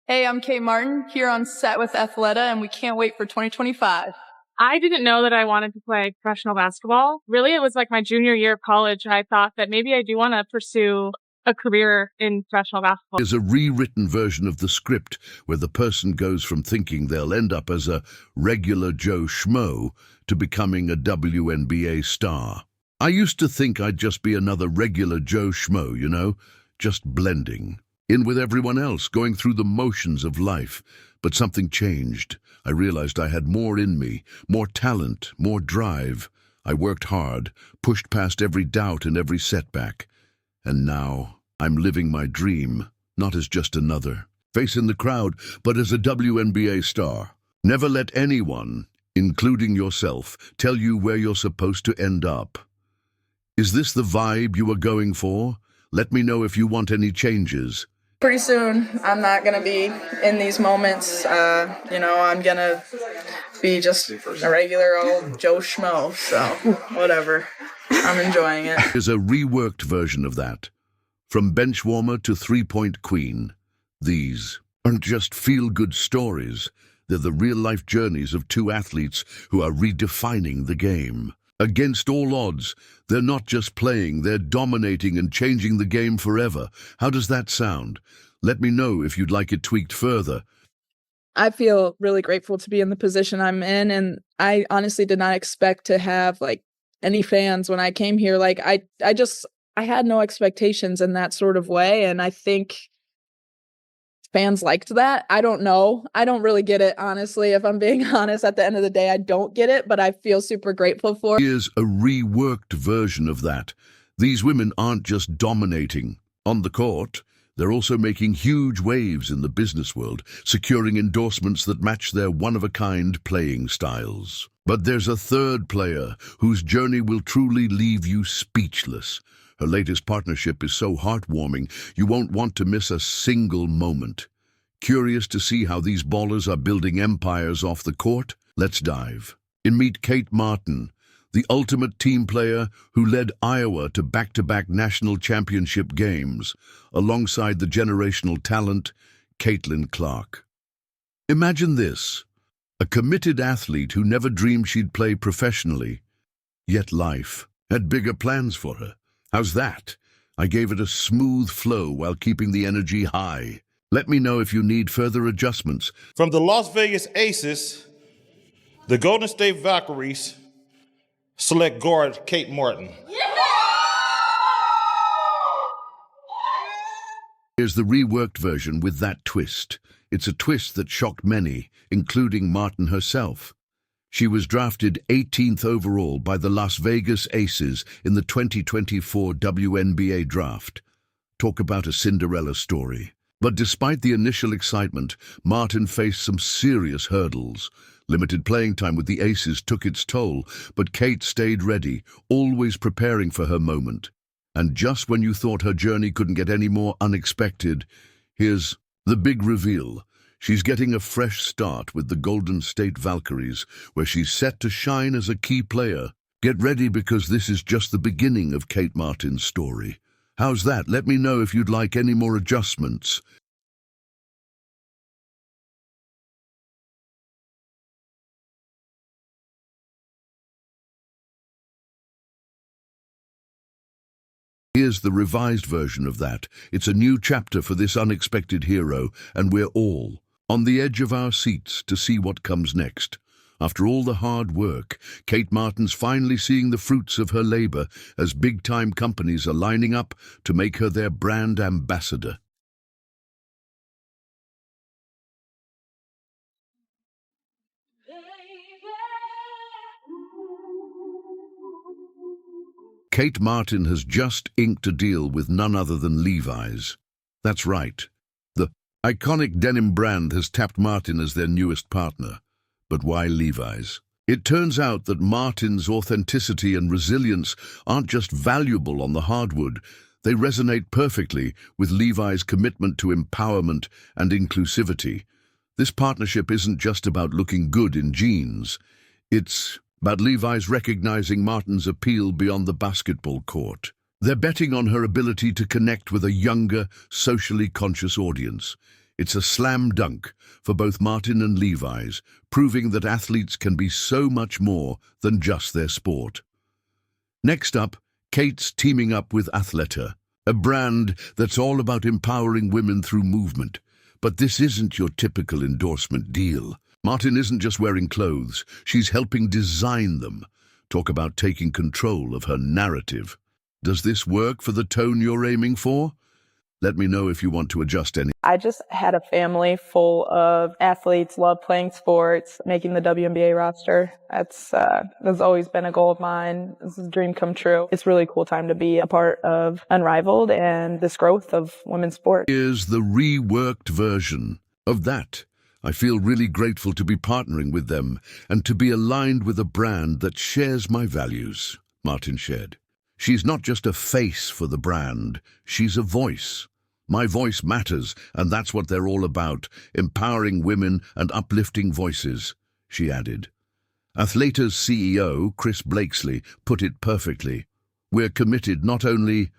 Hey, I'm Kate Martin, here on set with Athleta, and we can't wait for 2025. I didn't know that I wanted to play professional basketball. Really, it was like my junior year of college. I thought that maybe I do want to pursue a career in professional basketball. Is a rewritten version of the script where the person goes from thinking they'll end up as a regular Joe Schmo to becoming a WNBA star. I used to think I'd just be another regular Joe Schmo, just blending in with everyone else, going through the motions of life. But something changed. I realized I had more in me, more talent, more drive. I worked hard, pushed past every doubt and every setback. And now I'm living my dream, not as just another face in the crowd, but as a WNBA star. Never let anyone, including yourself, tell you where you're supposed to end up. Is this the vibe you are going for? Let me know if you want any changes. Pretty soon, I'm not going to be in these moments. I'm going to be just a regular old Joe Schmo, so whatever. I'm enjoying it. There's a reworked version of that. From bench warmer to three-point queen. These aren't just feel-good stories. They're the real-life journeys of two athletes who are redefining the game. Against all odds, they're not just playing, they're dominating and changing the game forever. How does that sound? Let me know if you'd like it tweaked further. I feel really grateful to be in the position I'm in, and I honestly did not expect to have any fans when I came here. I had no expectations in that sort of way, and I think fans liked that. I don't know. I don't really get it, honestly. If I'm being honest, at the end of the day, I don't get it, but I feel super grateful for it. Here's a reworked version of that. These women aren't just dominating on the court. They're also making huge waves in the business world, securing endorsements that match their one-of-a-kind playing styles. But there's a third player whose journey will truly leave you speechless. Her latest partnership is so heartwarming, you won't want to miss a single moment. Curious to see how these ballers are building empires off the court? Let's dive in. Meet Kate Martin, the ultimate team player who led Iowa to back-to-back national championship games, alongside the generational talent, Caitlin Clark. Imagine this, a committed athlete who never dreamed she'd play professionally, yet life had bigger plans for her. How's that? I gave it a smooth flow while keeping the energy high. Let me know if you need further adjustments. From the Las Vegas Aces, the Golden State Valkyries select guard Kate Martin. Here's the reworked version with that twist. It's a twist that shocked many, including Martin herself. She was drafted 18th overall by the Las Vegas Aces in the 2024 WNBA draft. Talk about a Cinderella story. But despite the initial excitement, Martin faced some serious hurdles. Limited playing time with the Aces took its toll, but Kate stayed ready, always preparing for her moment. And just when you thought her journey couldn't get any more unexpected, here's the big reveal. She's getting a fresh start with the Golden State Valkyries, where she's set to shine as a key player. Get ready, because this is just the beginning of Kate Martin's story. How's that? Let me know if you'd like any more adjustments. Here's the revised version of that. It's a new chapter for this unexpected hero, and we're all on the edge of our seats to see what comes next. After all the hard work, Kate Martin's finally seeing the fruits of her labor as big-time companies are lining up to make her their brand ambassador. Kate Martin has just inked a deal with none other than Levi's. That's right. The iconic denim brand has tapped Martin as their newest partner. But why Levi's? It turns out that Martin's authenticity and resilience aren't just valuable on the hardwood. They resonate perfectly with Levi's commitment to empowerment and inclusivity. This partnership isn't just about looking good in jeans. It's about Levi's recognizing Martin's appeal beyond the basketball court. They're betting on her ability to connect with a younger, socially conscious audience. It's a slam dunk for both Martin and Levi's, proving that athletes can be so much more than just their sport. Next up, Kate's teaming up with Athleta, a brand that's all about empowering women through movement. But this isn't your typical endorsement deal. Martin isn't just wearing clothes, she's helping design them. Talk about taking control of her narrative. Does this work for the tone you're aiming for? Let me know if you want to adjust any. I just had a family full of athletes, love playing sports, making the WNBA roster. That's always been a goal of mine. This is a dream come true. It's a really cool time to be a part of Unrivaled and this growth of women's sport. Here's the reworked version of that. I feel really grateful to be partnering with them and to be aligned with a brand that shares my values, Martin shared. She's not just a face for the brand, she's a voice. My voice matters, and that's what they're all about, empowering women and uplifting voices, she added. Athleta's CEO, Chris Blakesley, put it perfectly. We're committed not only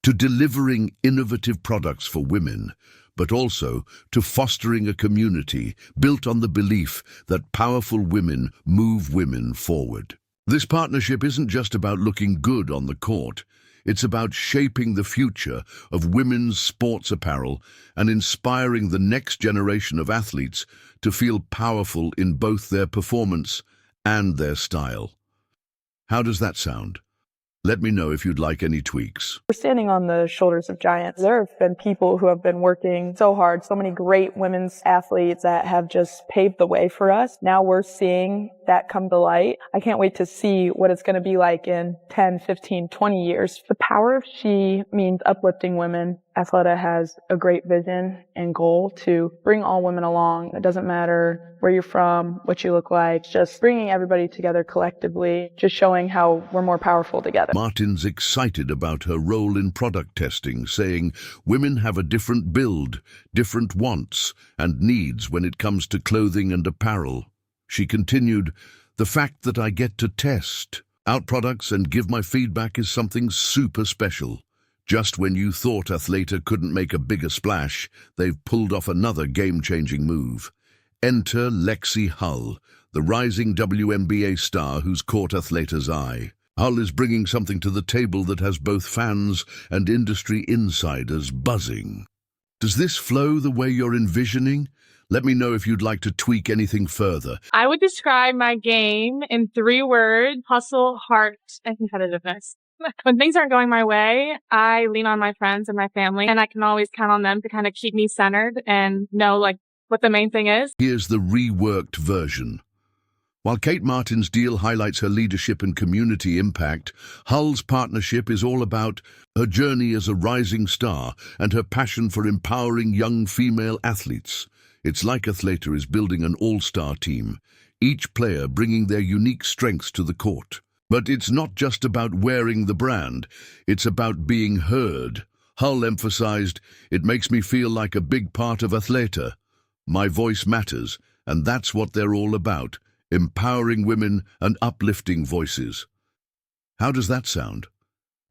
to delivering innovative products for women, but also to fostering a community built on the belief that powerful women move women forward. This partnership isn't just about looking good on the court. It's about shaping the future of women's sports apparel and inspiring the next generation of athletes to feel powerful in both their performance and their style. How does that sound? Let me know if you'd like any tweaks. We're standing on the shoulders of giants. There have been people who have been working so hard, so many great women's athletes that have just paved the way for us. Now we're seeing that come to light. I can't wait to see what it's going to be like in 10, 15, 20 years. The power of she means uplifting women. Athleta has a great vision and goal to bring all women along. It doesn't matter where you're from, what you look like, just bringing everybody together collectively, just showing how we're more powerful together. Martin's excited about her role in product testing, saying women have a different build, different wants and needs when it comes to clothing and apparel. She continued, "The fact that I get to test out products and give my feedback is something super special. Just when you thought Athleta couldn't make a bigger splash, they've pulled off another game-changing move. Enter Lexie Hull, the rising WNBA star who's caught Athleta's eye. Hull is bringing something to the table that has both fans and industry insiders buzzing. Does this flow the way you're envisioning? Let me know if you'd like to tweak anything further." I would describe my game in 3 words: hustle, heart, and competitiveness. When things aren't going my way, I lean on my friends and my family, and I can always count on them to kind of keep me centered and know what the main thing is. Here's the reworked version. While Kate Martin's deal highlights her leadership and community impact, Hull's partnership is all about her journey as a rising star and her passion for empowering young female athletes. It's like Athleta is building an all-star team, each player bringing their unique strengths to the court. But it's not just about wearing the brand, it's about being heard. Hull emphasized, "It makes me feel like a big part of Athleta. My voice matters, and that's what they're all about, empowering women and uplifting voices." How does that sound?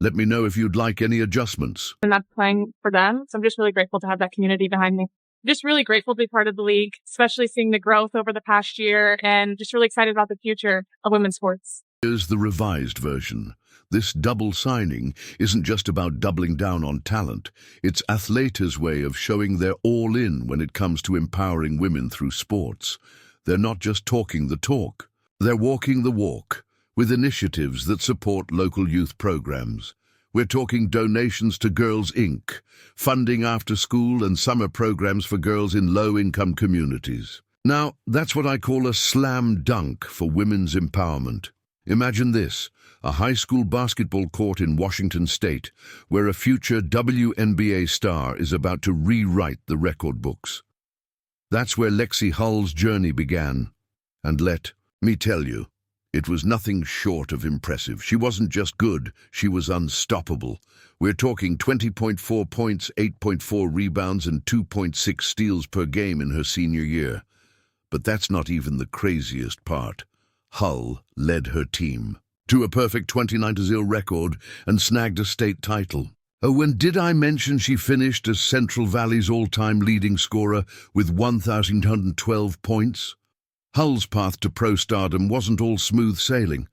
Let me know if you'd like any adjustments. And that's playing for them. So I'm just really grateful to have that community behind me. Just really grateful to be part of the league, especially seeing the growth over the past year, and just really excited about the future of women's sports. Here's the revised version. This double signing isn't just about doubling down on talent. It's Athleta's way of showing they're all in when it comes to empowering women through sports. They're not just talking the talk, they're walking the walk with initiatives that support local youth programs. We're talking donations to Girls Inc., funding after-school and summer programs for girls in low-income communities. Now, that's what I call a slam dunk for women's empowerment. Imagine this, a high school basketball court in Washington state where a future WNBA star is about to rewrite the record books. That's where Lexie Hull's journey began. And let me tell you, it was nothing short of impressive. She wasn't just good, she was unstoppable. We're talking 20.4 points, 8.4 rebounds, and 2.6 steals per game in her senior year. But that's not even the craziest part. Hull led her team to a perfect 29-0 record and snagged a state title. Oh, and did I mention she finished as Central Valley's all-time leading scorer with 1,112 points? Hull's path to pro stardom wasn't all smooth sailing.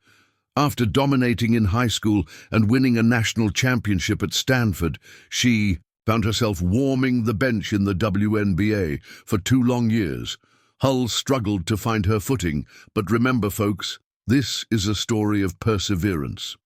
After dominating in high school and winning a national championship at Stanford, she found herself warming the bench in the WNBA for 2 long years. Hull struggled to find her footing, but remember, folks, this is a story of perseverance.